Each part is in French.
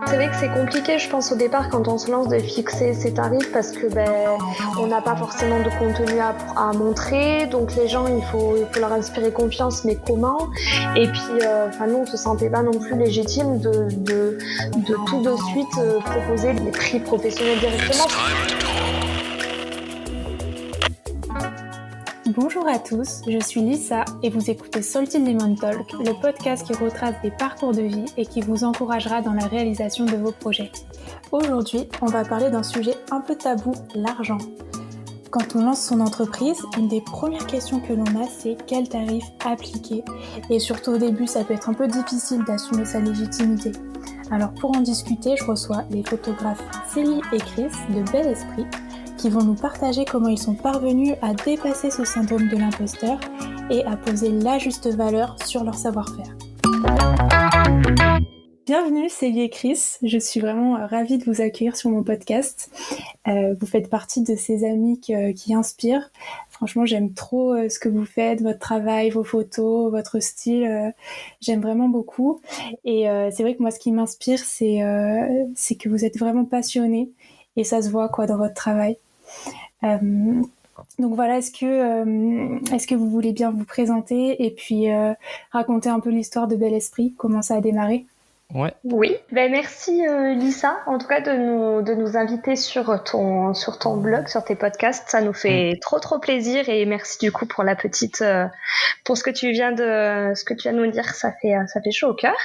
C'est vrai que c'est compliqué, je pense, au départ, quand on se lance, de fixer ses tarifs parce que on n'a pas forcément de contenu à montrer. Donc les gens, il faut leur inspirer confiance, mais comment? Et puis, nous, on se sentait pas non plus légitime de tout de suite proposer des prix professionnels directement. Bonjour à tous, je suis Lisa et vous écoutez Salted Lemon Talk, le podcast qui retrace des parcours de vie et qui vous encouragera dans la réalisation de vos projets. Aujourd'hui, on va parler d'un sujet un peu tabou, l'argent. Quand on lance son entreprise, une des premières questions que l'on a, c'est quel tarif appliquer. Et surtout au début, ça peut être un peu difficile d'assumer sa légitimité. Alors pour en discuter, je reçois les photographes Célie et Chris de Bel Esprit, qui vont nous partager comment ils sont parvenus à dépasser ce syndrome de l'imposteur et à poser la juste valeur sur leur savoir-faire. Bienvenue Célie et Chris, je suis vraiment ravie de vous accueillir sur mon podcast. Vous faites partie de ces amis qui inspirent. Franchement, j'aime trop ce que vous faites, votre travail, vos photos, votre style. J'aime vraiment beaucoup. Et c'est vrai que moi, ce qui m'inspire, c'est que vous êtes vraiment passionnés et ça se voit dans votre travail. Donc voilà, est-ce que vous voulez bien vous présenter et puis raconter un peu l'histoire de Bel Esprit, comment ça a démarré? Ouais. Oui, merci Lisa, en tout cas de nous inviter sur ton blog, sur tes podcasts, ça nous fait trop plaisir et merci du coup pour la petite pour ce que tu viens de nous dire, ça fait chaud au cœur.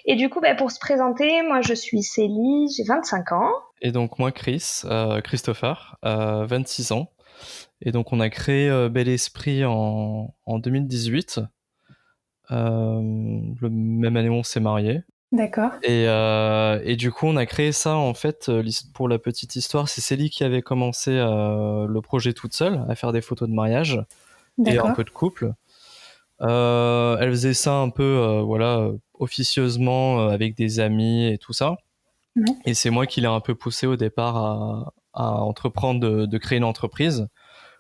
Et du coup pour se présenter, moi je suis Célie, j'ai 25 ans. Et donc moi Christopher, 26 ans. Et donc on a créé Bel Esprit en 2018. Le même année où on s'est mariés. D'accord. Et du coup on a créé ça en fait, pour la petite histoire, c'est Célie qui avait commencé le projet toute seule, à faire des photos de mariage. D'accord. Et un peu de couple. Elle faisait ça un peu officieusement avec des amis et tout ça. Ouais. Et c'est moi qui l'ai un peu poussé au départ à entreprendre de créer une entreprise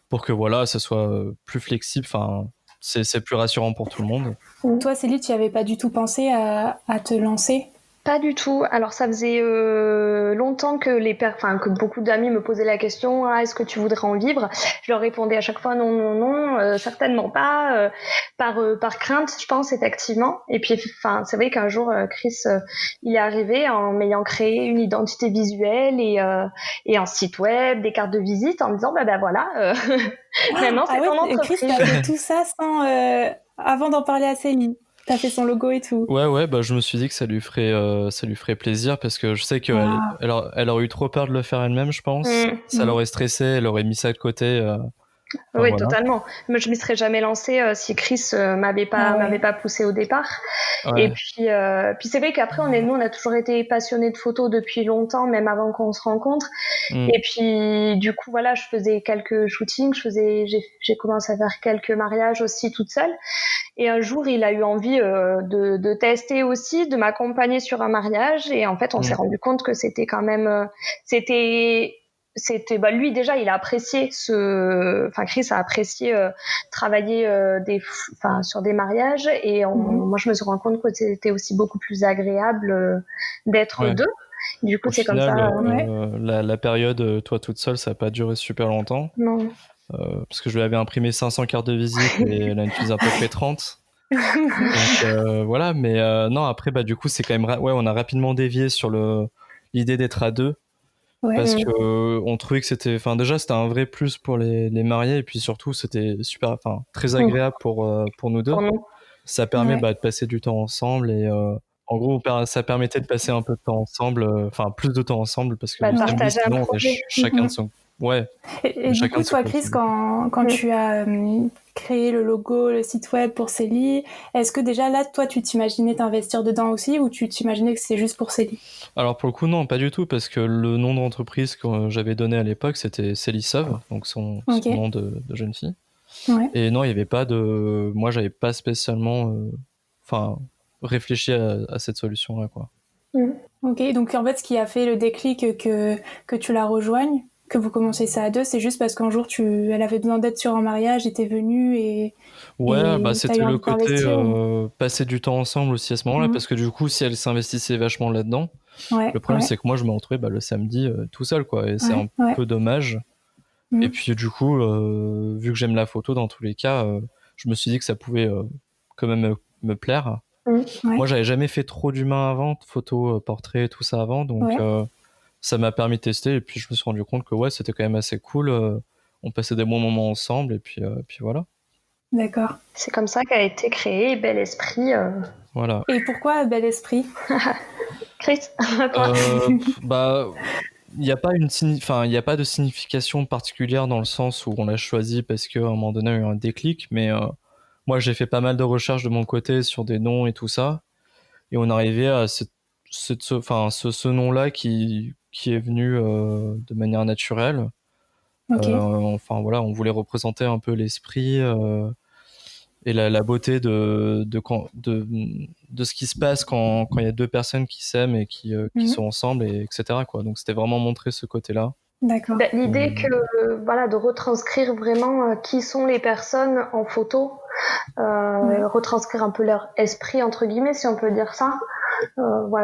pour que ça soit plus flexible. Enfin, c'est plus rassurant pour tout le monde. Toi, Célie, tu n'y avais pas du tout pensé à te lancer? Pas du tout. Alors ça faisait longtemps que beaucoup d'amis me posaient la question, est-ce que tu voudrais en vivre? Je leur répondais à chaque fois non, certainement pas, par crainte, je pense effectivement. Et puis c'est vrai qu'un jour Chris il est arrivé en m'ayant créé une identité visuelle et un site web, des cartes de visite, en me disant voilà, maintenant c'est ton entreprise. Chris, t'as fait tout ça avant d'en parler à Célie. T'as fait son logo et tout. Ouais, je me suis dit que ça lui ferait plaisir parce que je sais qu'elle elle aurait eu trop peur de le faire elle-même, je pense. Ça l'aurait stressé, elle aurait mis ça de côté. Oui, totalement. Moi, je m'y serais jamais lancée si Chris m'avait pas poussée au départ. Ouais. Et puis c'est vrai qu'après nous on a toujours été passionnés de photos depuis longtemps, même avant qu'on se rencontre. Et puis du coup je faisais quelques shootings, j'ai commencé à faire quelques mariages aussi toute seule. Et un jour, il a eu envie de tester aussi, de m'accompagner sur un mariage. Et en fait, on s'est rendu compte que c'était quand même, lui déjà, il a apprécié Chris a apprécié travailler sur des mariages. Et moi, je me suis rendu compte que c'était aussi beaucoup plus agréable d'être deux. Du coup, c'est final, comme ça. La période, toi toute seule, ça n'a pas duré super longtemps. Non. Parce que je lui avais imprimé 500 cartes de visite et elle en utilise à peu près 30. Donc voilà, mais non, après, du coup, c'est quand même. On a rapidement dévié sur l'idée d'être à deux. Ouais. Parce que on trouvait que c'était. Enfin, déjà, c'était un vrai plus pour les mariés et puis surtout, c'était très agréable pour nous deux. Ça permet de passer du temps ensemble et. En gros, ça permettait de passer un peu de temps ensemble, plus de temps ensemble parce que partager un projet. Chacun de son. Ouais. Et du coup, toi, Chris, quand tu as créé le logo, le site web pour Célie, est-ce que déjà là, toi, tu t'imaginais t'investir dedans aussi ou tu t'imaginais que c'est juste pour Célie? Alors pour le coup, non, pas du tout, parce que le nom d'entreprise que j'avais donné à l'époque, c'était Célie Sauve, donc son nom de jeune fille. Ouais. Et non, il n'y avait pas de. Moi, j'avais pas spécialement. Réfléchi à cette solution-là, quoi. Ok, donc en fait, ce qui a fait le déclic que tu la rejoignes, que vous commenciez ça à deux, c'est juste parce qu'un jour elle avait besoin d'aide sur un mariage, et t'es venue et c'était le côté passer du temps ensemble aussi à ce moment-là, parce que du coup, si elle s'investissait vachement là-dedans, le problème c'est que moi je me retrouvais le samedi tout seul, quoi, et c'est un peu dommage. Et puis du coup, vu que j'aime la photo dans tous les cas, je me suis dit que ça pouvait quand même me plaire. Moi j'avais jamais fait trop d'humains avant, photo, portrait, tout ça avant, donc ça m'a permis de tester, et puis je me suis rendu compte que c'était quand même assez cool, on passait des bons moments ensemble, et puis voilà. D'accord. C'est comme ça qu'a été créé Bel Esprit. Voilà. Et pourquoi Bel Esprit? Chris, il n'y a pas il y a pas de signification particulière dans le sens où on l'a choisi parce qu'à un moment donné, il y a eu un déclic, mais moi, j'ai fait pas mal de recherches de mon côté sur des noms et tout ça, et on arrivait à ce nom-là qui est venu de manière naturelle. Okay. On voulait représenter un peu l'esprit et la beauté de ce qui se passe quand il y a deux personnes qui s'aiment et qui sont ensemble, et etc., quoi. Donc c'était vraiment montrer ce côté-là. D'accord. L'idée de retranscrire vraiment qui sont les personnes en photo, retranscrire un peu leur esprit, entre guillemets, si on peut dire ça.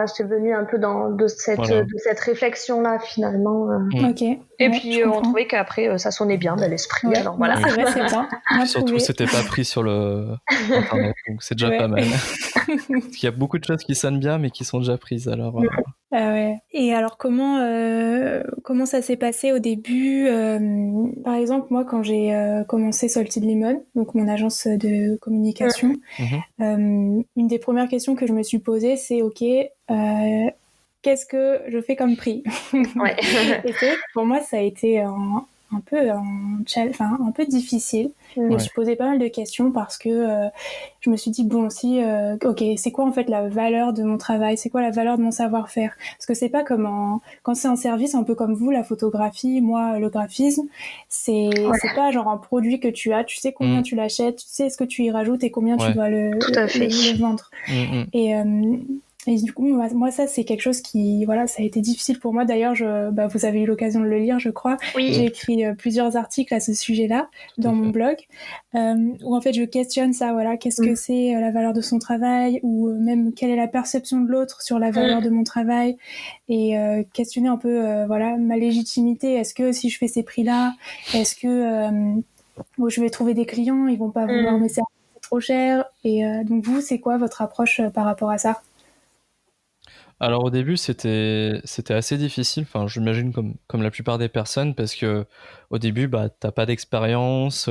C'est venu un peu de cette réflexion-là, finalement. Okay. Et puis on trouvait qu'après ça sonnait bien, Bel Esprit. Alors voilà. C'est vrai, c'est bien. Surtout c'était pas pris sur le internet, donc c'est déjà pas mal. Parce qu'il y a beaucoup de choses qui sonnent bien mais qui sont déjà prises, alors. Et alors comment ça s'est passé au début? Par exemple, moi quand j'ai commencé Salted Lemon, donc mon agence de communication, une des premières questions que je me suis posée, c'est ok, qu'est-ce que je fais comme prix? Et c'est vrai que pour moi ça a été un peu difficile. Je me suis posé pas mal de questions parce que je me suis dit ok, c'est quoi en fait la valeur de mon travail, c'est quoi la valeur de mon savoir-faire, parce que c'est pas comme quand c'est un service un peu comme vous, la photographie, moi le graphisme, c'est pas genre un produit que tu as, tu sais combien tu l'achètes, tu sais ce que tu y rajoutes et combien tu dois le vendre. Et du coup, moi, ça, c'est quelque chose qui, ça a été difficile pour moi. D'ailleurs, vous avez eu l'occasion de le lire, je crois. Oui. J'ai écrit plusieurs articles à ce sujet-là dans mon blog, où en fait, je questionne ça, qu'est-ce que c'est la valeur de son travail, ou même quelle est la perception de l'autre sur la valeur de mon travail, et questionner un peu, ma légitimité. Est-ce que si je fais ces prix-là, est-ce que je vais trouver des clients, ils vont pas vouloir me servir trop cher, et donc vous, c'est quoi votre approche par rapport à ça? Alors au début c'était assez difficile, enfin j'imagine comme la plupart des personnes, parce que au début t'as pas d'expérience,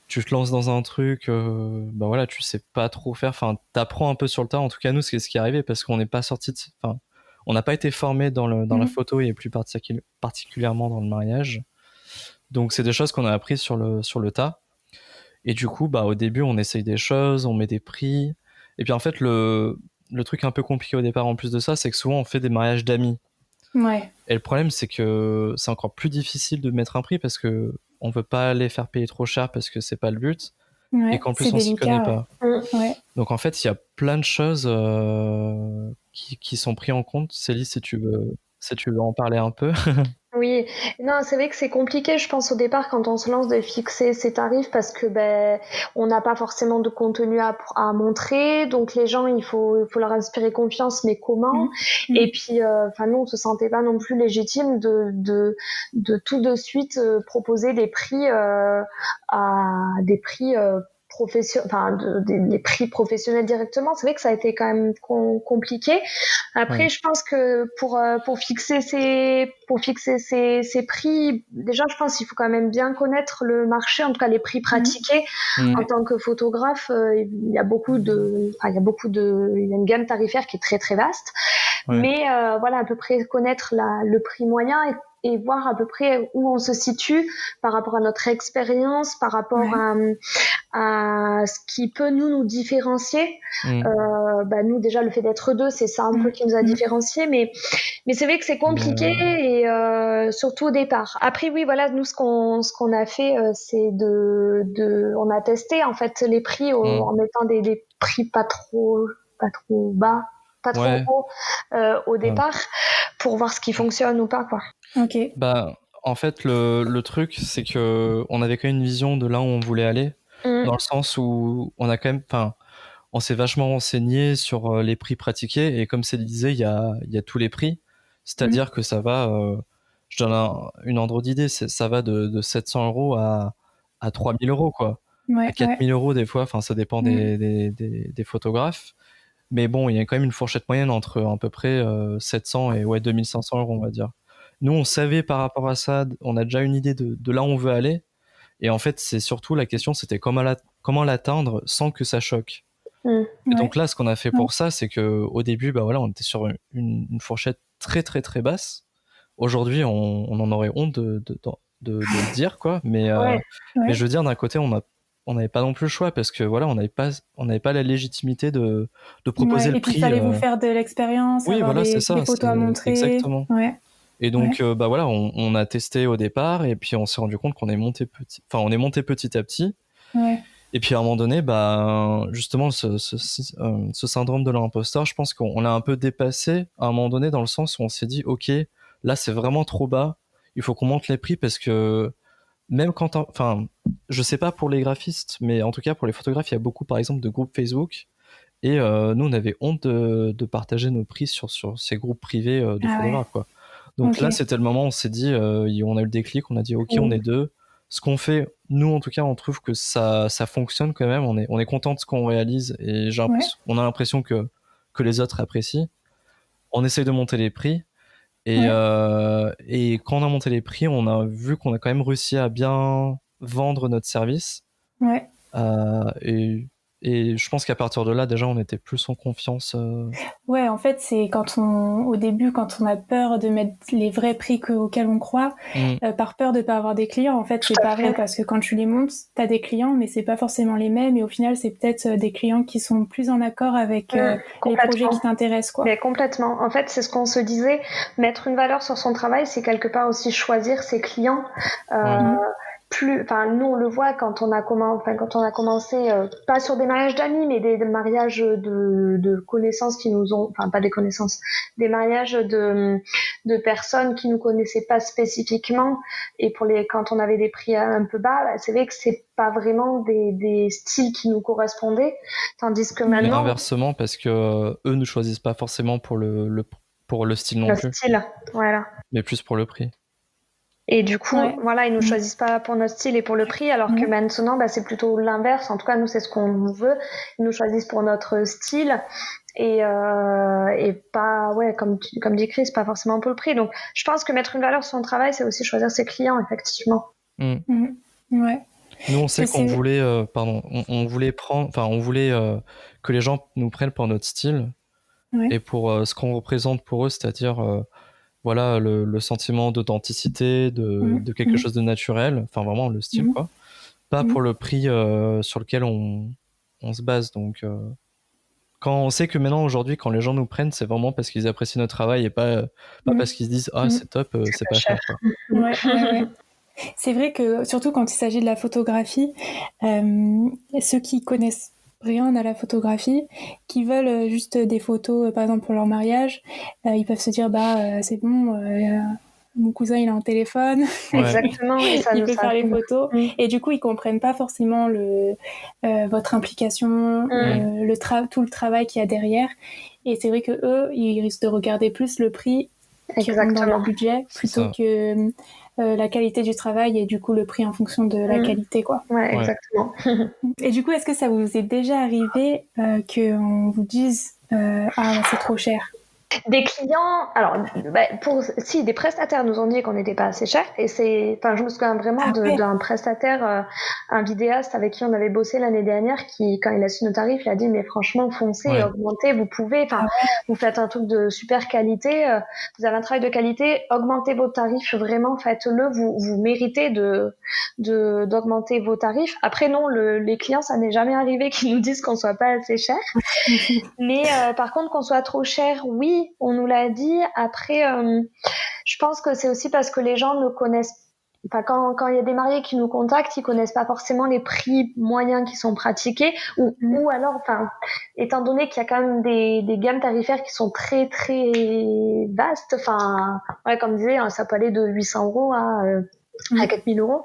tu te lances dans un truc, tu sais pas trop faire, enfin t'apprends un peu sur le tas. En tout cas nous c'est ce qui est arrivé, parce qu'on n'est pas on n'a pas été formé dans la photo, et plus particulièrement dans le mariage, donc c'est des choses qu'on a appris sur le tas. Et du coup au début on essaye des choses, on met des prix, et puis en fait le truc un peu compliqué au départ en plus de ça, c'est que souvent on fait des mariages d'amis. Et le problème, c'est que c'est encore plus difficile de mettre un prix, parce que on veut pas les faire payer trop cher, parce que c'est pas le but, et qu'en plus on s'y connaît pas. Donc en fait, il y a plein de choses qui sont prises en compte. Célie, si tu veux en parler un peu. Oui, non, c'est vrai que c'est compliqué, je pense, au départ, quand on se lance, de fixer ses tarifs, parce que on n'a pas forcément de contenu à montrer, donc les gens, il faut leur inspirer confiance, mais comment? Et puis nous, on se sentait pas non plus légitime de tout de suite proposer des prix à des prix des prix professionnels directement. C'est vrai que ça a été quand même compliqué. Après, je pense que pour fixer ces prix, déjà, je pense qu'il faut quand même bien connaître le marché, en tout cas les prix pratiqués. En tant que photographe, il y a une gamme tarifaire qui est très très vaste. Mais à peu près connaître le prix moyen, et voir à peu près où on se situe par rapport à notre expérience, par rapport à ce qui peut nous différencier. Nous, déjà, le fait d'être deux, c'est ça un peu qui nous a différenciés, mais c'est vrai que c'est compliqué, et surtout au départ. Après, oui, voilà, nous, ce qu'on a fait, c'est on a testé en fait les prix en mettant des prix pas trop bas, pas trop haut au départ, pour voir ce qui fonctionne ou pas, quoi. Ok. En fait, le truc, c'est que on avait quand même une vision de là où on voulait aller, dans le sens où on a quand même, enfin, on s'est vachement renseigné sur les prix pratiqués, et comme c'est disait, il y a tous les prix, c'est-à-dire que ça va, je donne une ordre d'idée, ça va de 700 euros à 3000 euros, quoi. À 4000 euros des fois, enfin, ça dépend des photographes. Mais bon, il y a quand même une fourchette moyenne entre à peu près 700 et 2500 euros, on va dire. Nous, on savait par rapport à ça, on a déjà une idée de là où on veut aller. Et en fait, c'est surtout la question, c'était comment l'atteindre sans que ça choque. Et donc là, ce qu'on a fait pour ça, c'est que au début, bah voilà, on était sur une fourchette très très très basse. Aujourd'hui, on en aurait honte de le dire, quoi. Mais je veux dire, d'un côté, on n'avait pas non plus le choix, parce que voilà, on n'avait pas la légitimité de proposer le prix. Et puis, il fallait vous faire de l'expérience, oui, avoir voilà, des c'est ça, photos à montrer. Exactement. Et donc, bah voilà, on a testé au départ, et puis on s'est rendu compte qu'on est monté petit à petit. Et puis à un moment donné, bah, justement, ce syndrome de l'imposteur, je pense qu'on l'a un peu dépassé à un moment donné, dans le sens où on s'est dit, ok, là c'est vraiment trop bas, il faut qu'on monte les prix, parce que même quand, enfin, je sais pas pour les graphistes, mais en tout cas pour les photographes, il y a beaucoup, par exemple, de groupes Facebook, et nous on avait honte de partager nos prix sur ces groupes privés de photographes, quoi. Donc là, c'était le moment où on s'est dit, on a eu le déclic, on a dit, ok, on est deux. Ce qu'on fait, nous en tout cas, on trouve que ça fonctionne quand même. On est content de ce qu'on réalise, et on a l'impression que les autres apprécient. On essaye de monter les prix, et quand on a monté les prix, on a vu qu'on a quand même réussi à bien vendre notre service. Et je pense qu'à partir de là, déjà, on était plus en confiance. Ouais, en fait, c'est au début, quand on a peur de mettre les vrais prix auxquels on croit, par peur de pas avoir des clients. En fait, c'est pas vrai, parce que quand tu les montes, t'as des clients, mais c'est pas forcément les mêmes. Et au final, c'est peut-être des clients qui sont plus en accord avec les projets qui t'intéressent, quoi. Mais complètement. En fait, c'est ce qu'on se disait. Mettre une valeur sur son travail, c'est quelque part aussi choisir ses clients. Nous on le voit quand on a commencé, pas sur des mariages d'amis, mais des mariages de connaissances qui nous ont, enfin pas des connaissances, des mariages de personnes qui nous connaissaient pas spécifiquement, et quand on avait des prix un peu bas, bah, c'est vrai que c'est pas vraiment des styles qui nous correspondaient, tandis que maintenant. Mais inversement, parce que eux ne choisissent pas forcément pour le style non plus. Le style, voilà. Mais plus pour le prix. Et du coup, voilà, ils nous choisissent pas pour notre style et pour le prix, alors que maintenant, bah, c'est plutôt l'inverse. En tout cas, nous, c'est ce qu'on veut. Ils nous choisissent pour notre style, et pas, comme dit Chris, pas forcément pour le prix. Donc, je pense que mettre une valeur sur son travail, c'est aussi choisir ses clients, effectivement. Nous, on sait qu'on voulait, on voulait que les gens nous prennent pour notre style, et pour ce qu'on représente pour eux, c'est-à-dire voilà, le sentiment d'authenticité, de quelque chose de naturel, enfin vraiment le style, quoi. Pas pour le prix sur lequel on se base. Donc quand on sait que maintenant, aujourd'hui, quand les gens nous prennent, c'est vraiment parce qu'ils apprécient notre travail, et pas parce qu'ils se disent c'est top, c'est pas cher, quoi. C'est vrai que surtout quand il s'agit de la photographie, ceux qui connaissent rien à la photographie, qui veulent juste des photos, par exemple pour leur mariage, ils peuvent se dire c'est bon, mon cousin il a un téléphone, exactement, et ça il peut faire les photos, et du coup ils comprennent pas forcément votre implication, tout le travail qu'il y a derrière, et c'est vrai que eux ils risquent de regarder plus le prix qui rentre dans leur budget plutôt que la qualité du travail, et du coup le prix en fonction de la qualité, quoi. Ouais, exactement. Et du coup, est-ce que ça vous est déjà arrivé qu'on vous dise c'est trop cher? Des clients, alors, des prestataires nous ont dit qu'on n'était pas assez cher, et je me souviens vraiment d'un prestataire, un vidéaste avec qui on avait bossé l'année dernière, qui, quand il a su nos tarifs, il a dit, mais franchement, foncez, augmentez, vous pouvez, vous faites un truc de super qualité, vous avez un travail de qualité, augmentez vos tarifs, vraiment, faites-le, vous méritez d'augmenter vos tarifs. Après, non, les clients, ça n'est jamais arrivé qu'ils nous disent qu'on soit pas assez cher. Mais, par contre, qu'on soit trop cher, oui, on nous l'a dit. Après, je pense que c'est aussi parce que les gens ne connaissent quand il y a des mariés qui nous contactent, ils connaissent pas forcément les prix moyens qui sont pratiqués, ou alors, étant donné qu'il y a quand même des gammes tarifaires qui sont très très vastes, comme je disais, ça peut aller de 800 € à 4000 €.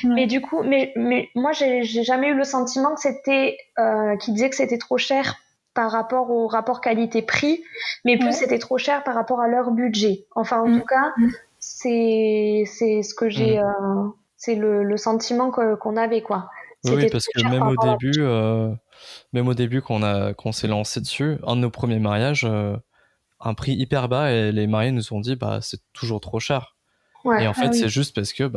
Mais du coup, mais moi, j'ai jamais eu le sentiment que qu'ils disaient que c'était trop cher par rapport au rapport qualité-prix, mais plus c'était trop cher par rapport à leur budget. Enfin, en tout cas, c'est ce que j'ai, c'est le sentiment qu'on avait, quoi. Oui, parce que même au début, quand on s'est lancé dessus, un de nos premiers mariages, un prix hyper bas, et les mariés nous ont dit, bah, c'est toujours trop cher. Ouais. Et en fait, c'est juste parce que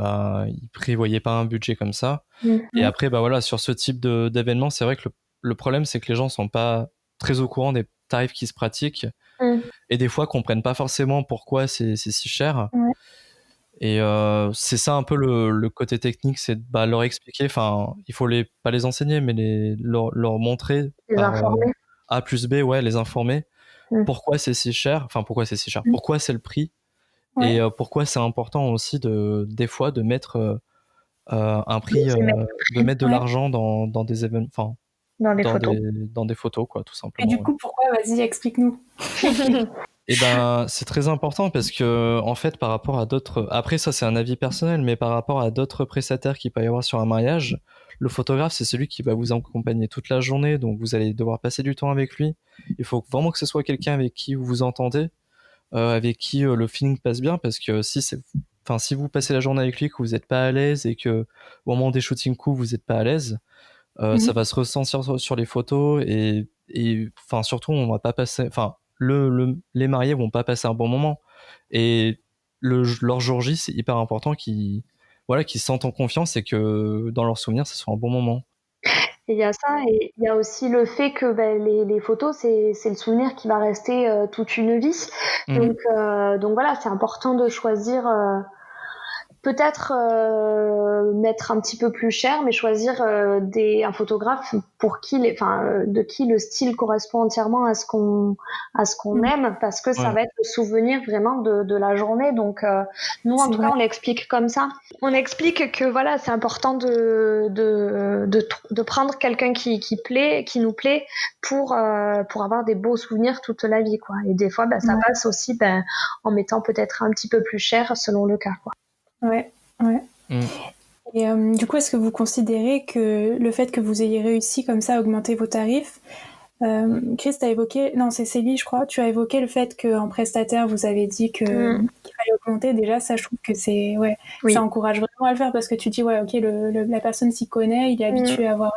ils prévoyaient pas un budget comme ça. Et après, voilà, sur ce type d'événement, c'est vrai que le problème, c'est que les gens sont pas très au courant des tarifs qui se pratiquent, et des fois comprennent pas forcément pourquoi c'est si cher. Et c'est ça un peu le côté technique, c'est leur expliquer. Enfin, il faut pas les enseigner, mais leur montrer par A plus B, les informer pourquoi c'est si cher. Enfin, pourquoi c'est si cher. Pourquoi c'est le prix. Et pourquoi c'est important aussi des fois de mettre un prix, de mettre de l'argent dans des événements, enfin dans des photos, quoi, tout simplement. Et du coup, pourquoi? Vas-y, explique-nous. Et c'est très important parce que, en fait, par rapport à d'autres, après ça c'est un avis personnel, mais par rapport à d'autres prestataires qu'il peut y avoir sur un mariage, le photographe c'est celui qui va vous accompagner toute la journée, donc vous allez devoir passer du temps avec lui. Il faut vraiment que ce soit quelqu'un avec qui vous vous entendez, avec qui le feeling passe bien, parce que si vous passez la journée avec lui, que vous n'êtes pas à l'aise, et que au moment des shootings coups vous n'êtes pas à l'aise, ça va se ressentir sur les photos, et surtout on va pas passer, les mariés vont pas passer un bon moment, et leur jour J c'est hyper important qu'ils se sentent en confiance, et que dans leurs souvenirs ce soit un bon moment. Et il y a ça, et il y a aussi le fait que les photos, c'est le souvenir qui va rester toute une vie. Donc voilà, c'est important de choisir, peut-être mettre un petit peu plus cher, mais choisir un photographe pour qui de qui le style correspond entièrement à ce qu'on aime, parce que ça va être le souvenir vraiment de la journée. Donc nous, en tout cas, on l'explique comme ça. On explique que voilà, c'est important de prendre quelqu'un qui nous plaît pour avoir des beaux souvenirs toute la vie, quoi. Et des fois, ça passe aussi en mettant peut-être un petit peu plus cher selon le cas, quoi. Ouais. Et du coup, est-ce que vous considérez que le fait que vous ayez réussi comme ça à augmenter vos tarifs, Chris, t'as évoqué, non, c'est Célie, je crois, tu as évoqué le fait qu'en prestataire, vous avez dit qu'il fallait augmenter. Déjà, ça, je trouve que ça encourage vraiment à le faire, parce que tu dis, ok, la personne s'y connaît, il est habitué à avoir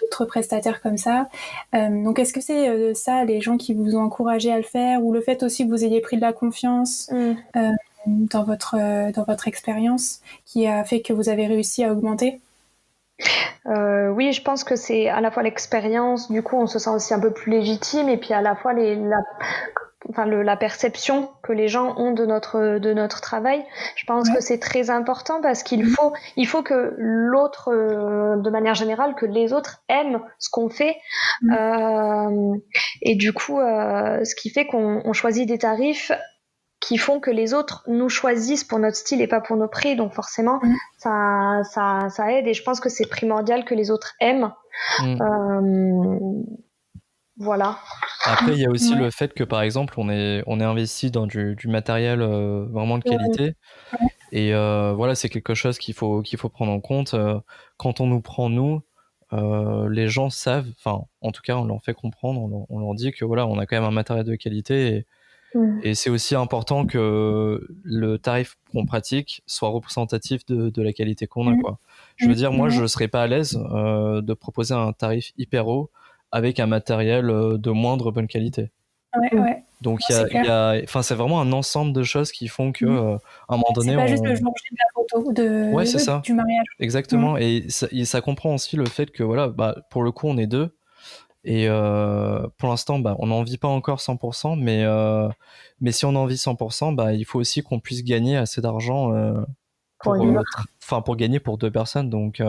d'autres prestataires comme ça. Donc, est-ce que c'est ça, les gens qui vous ont encouragé à le faire, ou le fait aussi que vous ayez pris de la confiance dans votre expérience, qui a fait que vous avez réussi à augmenter? Oui, je pense que c'est à la fois l'expérience, du coup on se sent aussi un peu plus légitime, et puis à la fois la perception que les gens ont de notre travail. Je pense que c'est très important, parce qu'il faut que l'autre, de manière générale, que les autres aiment ce qu'on fait, et du coup ce qui fait qu'on choisit des tarifs qui font que les autres nous choisissent pour notre style et pas pour nos prix. Donc forcément, ça aide, et je pense que c'est primordial que les autres aiment. Voilà. Après, il y a aussi le fait que, par exemple, on est investi dans du matériel vraiment de qualité. Et voilà, c'est quelque chose qu'il faut prendre en compte. Quand on nous prend, les gens savent, enfin, en tout cas, on leur fait comprendre, on leur dit que voilà, on a quand même un matériel de qualité, et c'est aussi important que le tarif qu'on pratique soit représentatif de la qualité qu'on a, quoi. Je veux dire, moi, je serais pas à l'aise de proposer un tarif hyper haut avec un matériel de moindre bonne qualité. Donc c'est vraiment un ensemble de choses qui font que à un moment donné, c'est pas juste le jour J de la photo c'est ça. du mariage. Exactement. Et ça comprend aussi le fait que voilà, pour le coup on est deux, et pour l'instant on n'en vit pas encore 100%, mais si on en vit 100%, il faut aussi qu'on puisse gagner assez d'argent pour gagner pour deux personnes. Donc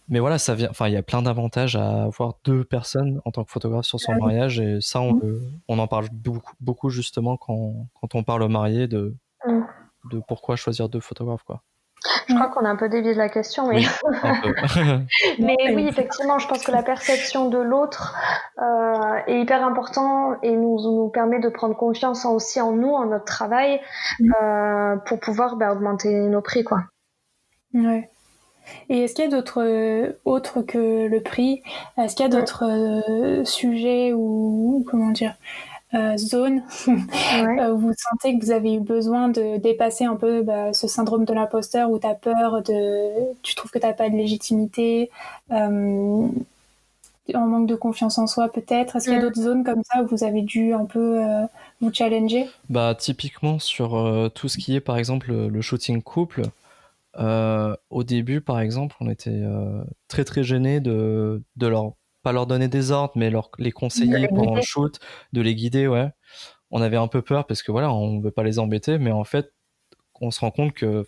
mais voilà, ça vient. Enfin, il y a plein d'avantages à avoir deux personnes en tant que photographe sur son mariage, et ça, on en parle beaucoup justement quand on parle aux mariés, de de pourquoi choisir 2 photographes, quoi. Je crois qu'on a un peu dévié de la question, mais, Oui, un peu. mais oui, effectivement, je pense que la perception de l'autre est hyper important et nous permet de prendre confiance aussi en nous, en notre travail, pour pouvoir augmenter nos prix, quoi. Ouais. Et est-ce qu'il y a d'autres, autres que le prix, est-ce qu'il y a d'autres sujets ou comment dire, zones où vous sentez que vous avez eu besoin de dépasser un peu ce syndrome de l'imposteur où tu trouves que tu n'as pas de légitimité, en manque de confiance en soi peut-être. Est-ce qu'il y a d'autres zones comme ça où vous avez dû un peu vous challenger? Typiquement sur tout ce qui est par exemple le shooting couple, au début par exemple on était très très gênés de pas leur donner des ordres mais les conseiller pendant le shoot, de les guider, ouais. On avait un peu peur parce que voilà, on veut pas les embêter, mais en fait on se rend compte que,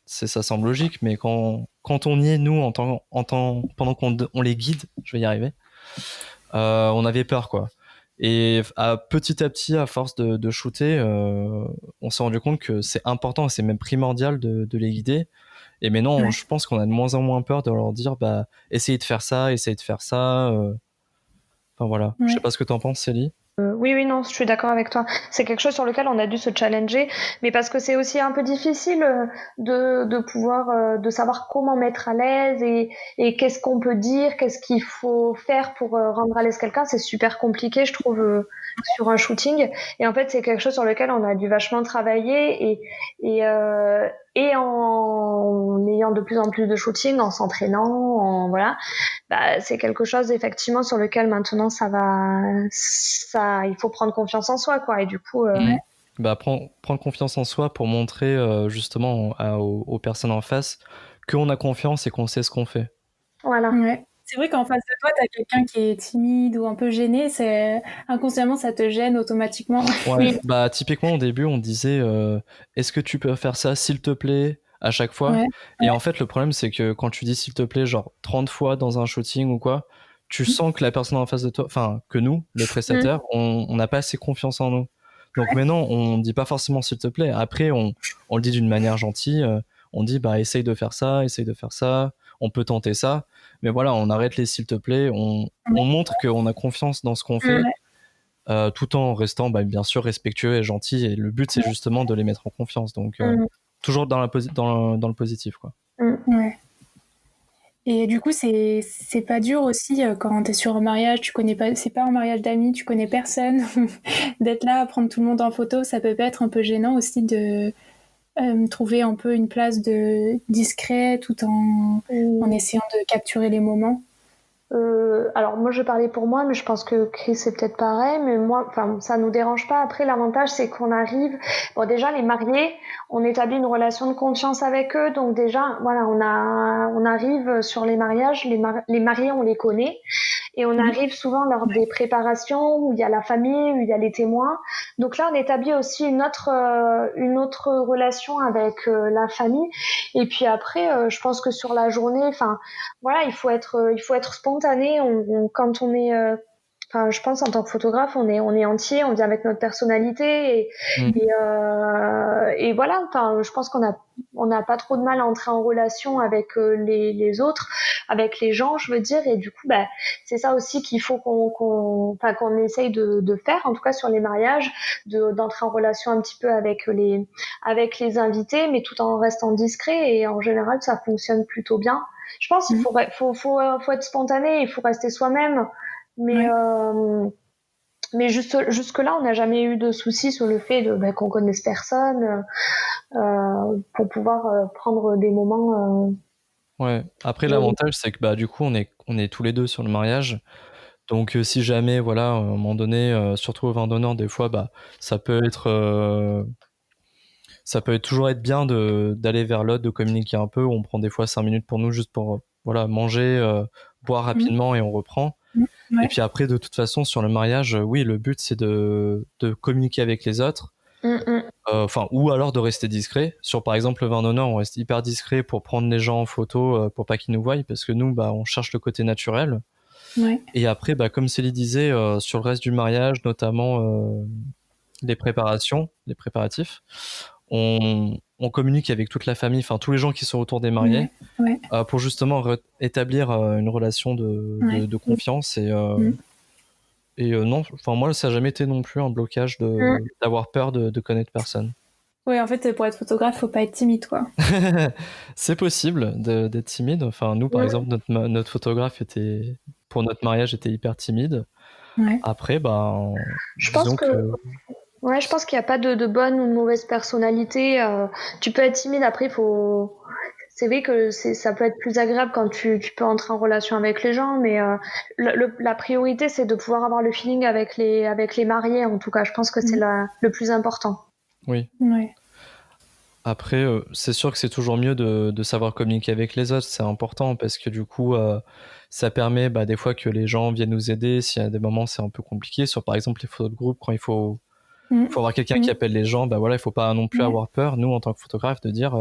ça semble logique, mais quand on y est, nous, pendant qu'on les guide, je vais y arriver, on avait peur, quoi. Et petit à petit, à force de shooter, on s'est rendu compte que c'est important, c'est même primordial de les guider. Et maintenant, je pense qu'on a de moins en moins peur de leur dire, essayez de faire ça, essayez de faire ça. Enfin voilà. Je sais pas ce que t'en penses, Célie. Oui, non, je suis d'accord avec toi. C'est quelque chose sur lequel on a dû se challenger, mais parce que c'est aussi un peu difficile de pouvoir, de savoir comment mettre à l'aise et qu'est-ce qu'on peut dire, qu'est-ce qu'il faut faire pour rendre à l'aise quelqu'un. C'est super compliqué, je trouve, sur un shooting. Et en fait, c'est quelque chose sur lequel on a dû vachement travailler et en ayant de plus en plus de shooting, en s'entraînant, voilà. C'est quelque chose effectivement sur lequel maintenant il faut prendre confiance en soi, quoi. Et du coup, prendre confiance en soi pour montrer justement aux personnes en face qu'on a confiance et qu'on sait ce qu'on fait. Voilà. Ouais. C'est vrai qu'en face de toi, t'as quelqu'un qui est timide ou un peu gêné, inconsciemment ça te gêne automatiquement. Ouais. Typiquement au début on disait est-ce que tu peux faire ça s'il te plaît à chaque fois. Ouais. Et en fait le problème c'est que quand tu dis s'il te plaît genre 30 fois dans un shooting ou quoi, tu sens que la personne en face de toi, enfin que nous les prestataires, on n'a pas assez confiance en nous. Donc maintenant on dit pas forcément s'il te plaît, après on le dit d'une manière gentille, on dit essaye de faire ça, on peut tenter ça, mais voilà, on arrête les s'il te plaît, on montre qu'on a confiance dans ce qu'on fait, tout en restant bien sûr respectueux et gentil, et le but c'est justement de les mettre en confiance, donc toujours dans le positif, quoi. Ouais. Et du coup, c'est pas dur aussi quand t'es sur un mariage, c'est pas un mariage d'amis, tu connais personne, d'être là à prendre tout le monde en photo, ça peut être un peu gênant aussi de trouver un peu une place de discret tout en essayant de capturer les moments. Alors moi je parlais pour moi, mais je pense que Chris c'est peut-être pareil, mais moi, ça nous dérange pas. Après l'avantage c'est qu'on arrive, déjà les mariés, on établit une relation de confiance avec eux, donc déjà voilà, on arrive sur les mariages, les mariés on les connaît. Et on arrive souvent lors des préparations où il y a la famille, où il y a les témoins. Donc là, on établit aussi une autre relation avec la famille. Et puis après, je pense que sur la journée, voilà, il faut être spontané. Quand on est je pense en tant que photographe, on est entier, on vient avec notre personnalité et voilà. Je pense qu'on n'a pas trop de mal à entrer en relation avec les autres, avec les gens, je veux dire. Et du coup, c'est ça aussi qu'il faut qu'on essaye de faire, en tout cas sur les mariages, d'entrer en relation un petit peu avec les invités, mais tout en restant discret. Et en général, ça fonctionne plutôt bien. Je pense qu'il faut être spontané, il faut rester soi-même. Mais jusque-là, on n'a jamais eu de soucis sur le fait qu'on connaisse personne pour pouvoir prendre des moments. Ouais. Après, l'avantage, c'est que du coup, on est tous les deux sur le mariage. Donc, si jamais, voilà, à un moment donné, surtout au vin d'honneur, des fois, ça peut toujours être bien d'aller vers l'autre, de communiquer un peu. On prend des fois 5 minutes pour nous, juste pour voilà, manger, boire rapidement et on reprend. Ouais. Et puis après, de toute façon, sur le mariage, oui, le but c'est de communiquer avec les autres. Ou alors de rester discret. Par exemple le vin d'honneur, on reste hyper discret pour prendre les gens en photo, pour pas qu'ils nous voient, parce que nous, on cherche le côté naturel. Ouais. Et après, comme Célie disait, sur le reste du mariage, notamment les préparatifs, on communique avec toute la famille, enfin tous les gens qui sont autour des mariés, pour justement établir une relation de confiance et non, enfin moi ça n'a jamais été non plus un blocage d'avoir peur de connaître personne. Oui, en fait, pour être photographe, faut pas être timide, quoi. C'est possible d'être timide. Enfin, nous, par exemple, notre photographe pour notre mariage, était hyper timide. Ouais. Après, je pense qu'il n'y a pas de bonne ou de mauvaise personnalité. Tu peux être timide, après, c'est vrai que ça peut être plus agréable quand tu peux entrer en relation avec les gens, mais la priorité, c'est de pouvoir avoir le feeling avec les mariés. En tout cas, je pense que c'est le plus important. Oui. Ouais. Après, c'est sûr que c'est toujours mieux de savoir communiquer avec les autres. C'est important parce que du coup, ça permet des fois que les gens viennent nous aider. S'il y a des moments, c'est un peu compliqué. Sur par exemple les photos de groupe, quand il faut avoir quelqu'un qui appelle les gens, il faut pas non plus avoir peur, nous, en tant que photographe, de dire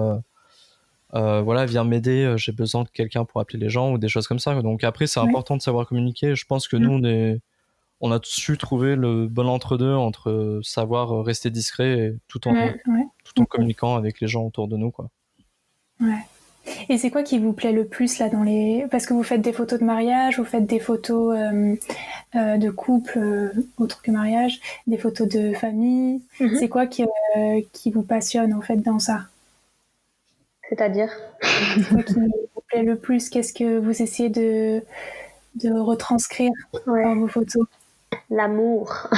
viens m'aider, j'ai besoin de quelqu'un pour appeler les gens ou des choses comme ça. Donc après, c'est important de savoir communiquer. Je pense que nous, on a su trouver le bon entre-deux entre savoir rester discret et tout en communiquant avec les gens autour de nous, quoi. Ouais. Et c'est quoi qui vous plaît le plus là parce que vous faites des photos de mariage, vous faites des photos de couple autres que mariage, des photos de famille. C'est quoi qui vous passionne en fait dans ça? C'est-à-dire? C'est quoi qui vous plaît le plus? Qu'est-ce que vous essayez de retranscrire dans vos photos? L'amour.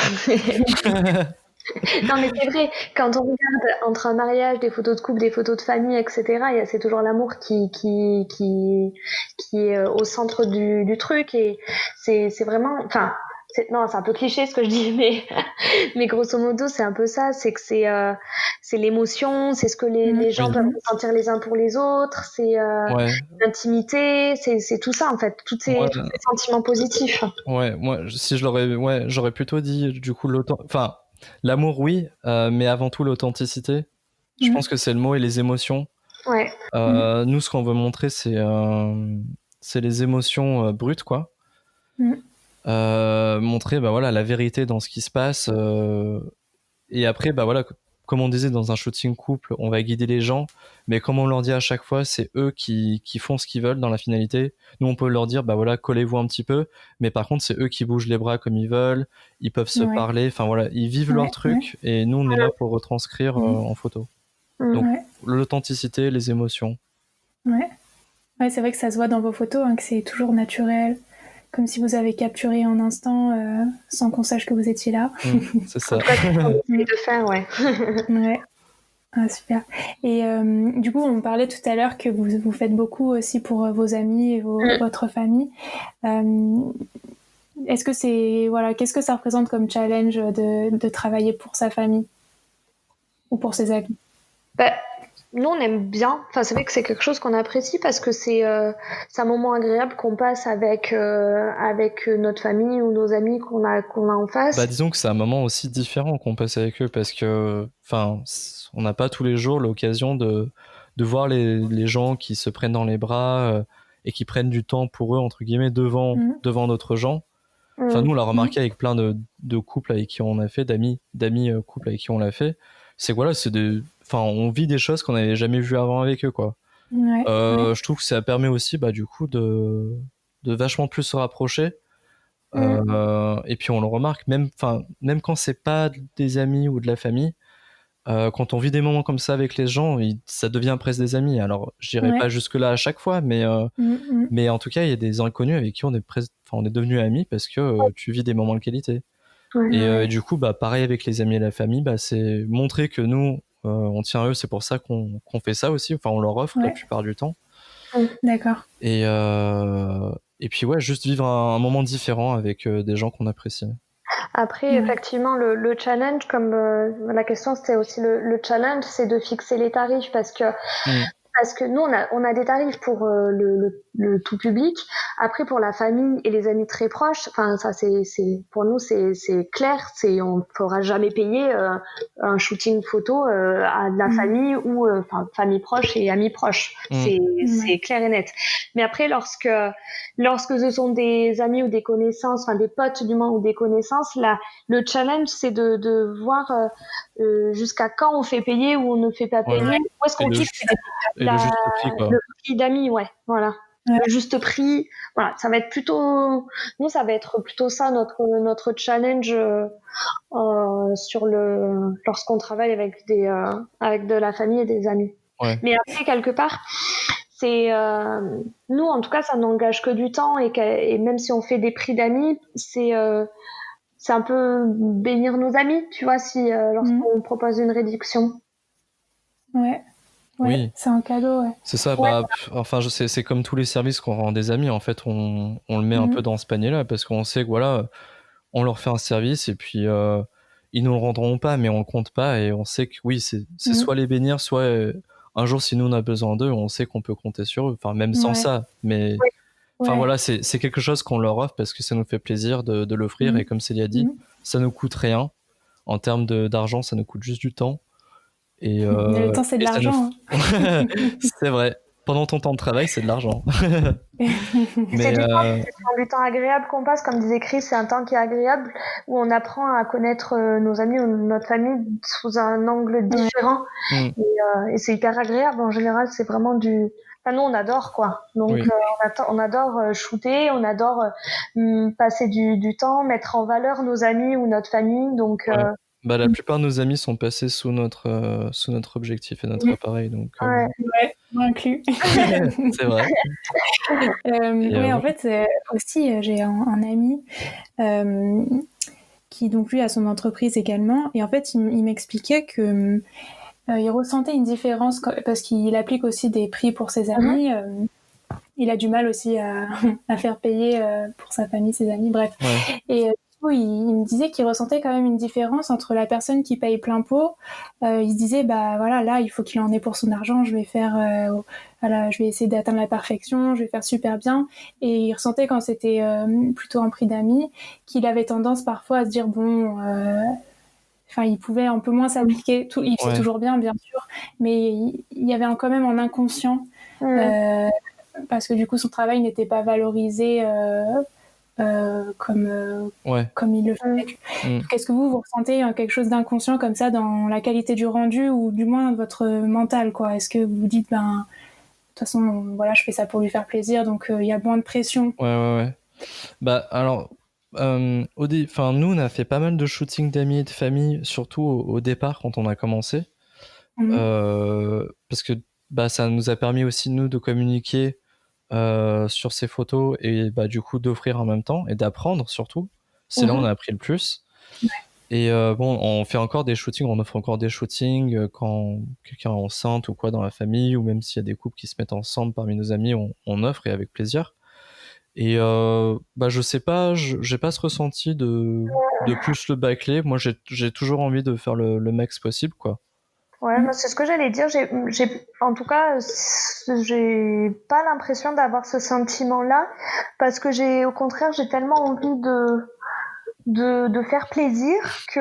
Non, mais c'est vrai, quand on regarde entre un mariage, des photos de couple, des photos de famille, etc., c'est toujours l'amour qui est au centre du truc, et c'est vraiment, enfin, c'est un peu cliché ce que je dis, mais grosso modo, c'est un peu ça, c'est que c'est l'émotion, c'est ce que les gens peuvent ressentir les uns pour les autres, c'est l'intimité, c'est tout ça en fait, tous ces sentiments positifs. Ouais, moi, si j'aurais plutôt dit du coup l'amour, oui, mais avant tout l'authenticité. Je pense que c'est le mot et les émotions. Ouais. Nous, ce qu'on veut montrer, c'est les émotions brutes, quoi. Montrer la vérité dans ce qui se passe. Et après, comme on disait, dans un shooting couple, on va guider les gens, mais comme on leur dit à chaque fois, c'est eux qui font ce qu'ils veulent dans la finalité. Nous, on peut leur dire, collez-vous un petit peu, mais par contre, c'est eux qui bougent les bras comme ils veulent, ils peuvent se parler, enfin voilà, ils vivent leur truc, et nous, on est là pour retranscrire en photo. Donc, l'authenticité, les émotions. Ouais, c'est vrai que ça se voit dans vos photos, que c'est toujours naturel, comme si vous avez capturé en instant, sans qu'on sache que vous étiez là. C'est ça. En tout cas, c'est ce qu'on essaie de faire, ouais. Ah, super. Et du coup, on parlait tout à l'heure que vous faites beaucoup aussi pour vos amis et votre famille. Est-ce que qu'est-ce que ça représente comme challenge de travailler pour sa famille ou pour ses amis? Nous, on aime bien. Enfin, c'est vrai que c'est quelque chose qu'on apprécie parce que c'est un moment agréable qu'on passe avec notre famille ou nos amis qu'on a en face. Disons que c'est un moment aussi différent qu'on passe avec eux parce que, on n'a pas tous les jours l'occasion de voir les gens qui se prennent dans les bras et qui prennent du temps pour eux, entre guillemets, devant d'autres gens. Enfin, nous, on l'a remarqué avec plein de couples avec qui on a fait, d'amis couples avec qui on l'a fait. C'est on vit des choses qu'on n'avait jamais vues avant avec eux, quoi. Je trouve que ça permet aussi, du coup, de vachement plus se rapprocher. Et puis on le remarque, même quand c'est pas des amis ou de la famille, quand on vit des moments comme ça avec les gens, ça devient presque des amis. Alors, je dirais pas jusque-là à chaque fois, mais en tout cas, il y a des inconnus avec qui on est devenus amis parce que tu vis des moments de qualité. Et du coup, pareil avec les amis et la famille, c'est montrer que nous, on tient à eux. C'est pour ça qu'on fait ça aussi. Enfin, on leur offre la plupart du temps. D'accord. Et puis juste vivre un moment différent avec des gens qu'on apprécie. Après, effectivement, le challenge, comme la question c'était aussi le challenge, c'est de fixer les tarifs parce que parce que nous, on a des tarifs pour le tout public. Après, pour la famille et les amis très proches, enfin, ça, pour nous, c'est clair. On ne fera jamais payer un shooting photo à de la famille ou famille proche et amis proches. C'est clair et net. Mais après, lorsque ce sont des amis ou des connaissances, enfin des potes du moins ou des connaissances, là, le challenge, c'est de voir jusqu'à quand on fait payer ou on ne fait pas payer. Où est-ce qu'on fixe le juste prix, quoi. Le prix d'amis, voilà. Le juste prix, voilà, ça va être plutôt ça notre challenge lorsqu'on travaille avec de la famille et des amis. Ouais. Mais après, quelque part, c'est nous, en tout cas, ça n'engage que du temps et même si on fait des prix d'amis, c'est un peu bénir nos amis, tu vois, lorsqu'on propose une réduction. Ouais. Oui, c'est un cadeau. Ouais. C'est ça. Enfin, c'est comme tous les services qu'on rend des amis. En fait, on le met un peu dans ce panier-là parce qu'on sait que voilà, on leur fait un service et puis ils nous le rendront pas, mais on le compte pas et on sait que oui, c'est soit les bénir, soit un jour si nous on a besoin d'eux, on sait qu'on peut compter sur eux. Enfin, même sans ça, mais enfin voilà, c'est quelque chose qu'on leur offre parce que ça nous fait plaisir de l'offrir et comme Célie a dit, ça nous coûte rien en termes d'argent, ça nous coûte juste du temps. Et le temps, c'est de l'argent. C'est vrai. Pendant ton temps de travail, c'est de l'argent. C'est du temps agréable qu'on passe, comme disait Chris, c'est un temps qui est agréable, où on apprend à connaître nos amis ou notre famille sous un angle différent. Et c'est hyper agréable. En général, c'est vraiment nous, on adore, quoi. Donc, on adore shooter, on adore passer du temps, mettre en valeur nos amis ou notre famille. Donc, la plupart de nos amis sont passés sous notre objectif et notre appareil, donc. Moi inclus. C'est vrai. En fait, aussi, j'ai un ami qui donc lui a son entreprise également, et en fait, il m'expliquait que il ressentait une différence parce qu'il applique aussi des prix pour ses amis. Il a du mal aussi à faire payer pour sa famille, ses amis, bref. Et il me disait qu'il ressentait quand même une différence entre la personne qui paye plein pot. Il se disait, voilà, là, il faut qu'il en ait pour son argent, je vais je vais essayer d'atteindre la perfection, je vais faire super bien. Et il ressentait quand c'était plutôt un prix d'amis, qu'il avait tendance parfois à se dire, il pouvait un peu moins s'appliquer. Il faisait toujours bien sûr, mais il y avait quand même en inconscient, parce que du coup, son travail n'était pas valorisé comme il le fait. Donc, est-ce que vous ressentez quelque chose d'inconscient comme ça dans la qualité du rendu ou du moins votre mental, quoi? Est-ce que vous vous dites, de toute façon, voilà, je fais ça pour lui faire plaisir, donc il y a moins de pression. Ouais. Alors, nous, on a fait pas mal de shootings d'amis et de famille, surtout au départ quand on a commencé, parce que ça nous a permis aussi nous de communiquer sur ces photos et du coup d'offrir en même temps et d'apprendre surtout. C'est là où on a appris le plus. Et on fait encore des shootings, on offre encore des shootings quand quelqu'un est enceinte ou quoi dans la famille, ou même s'il y a des couples qui se mettent ensemble parmi nos amis, on offre et avec plaisir. Et je sais pas, j'ai pas ce ressenti de plus le bâcler. Moi j'ai toujours envie de faire le max possible, quoi. Ouais, c'est ce que j'allais dire. En tout cas, j'ai pas l'impression d'avoir ce sentiment-là, parce que au contraire, j'ai tellement envie de faire plaisir que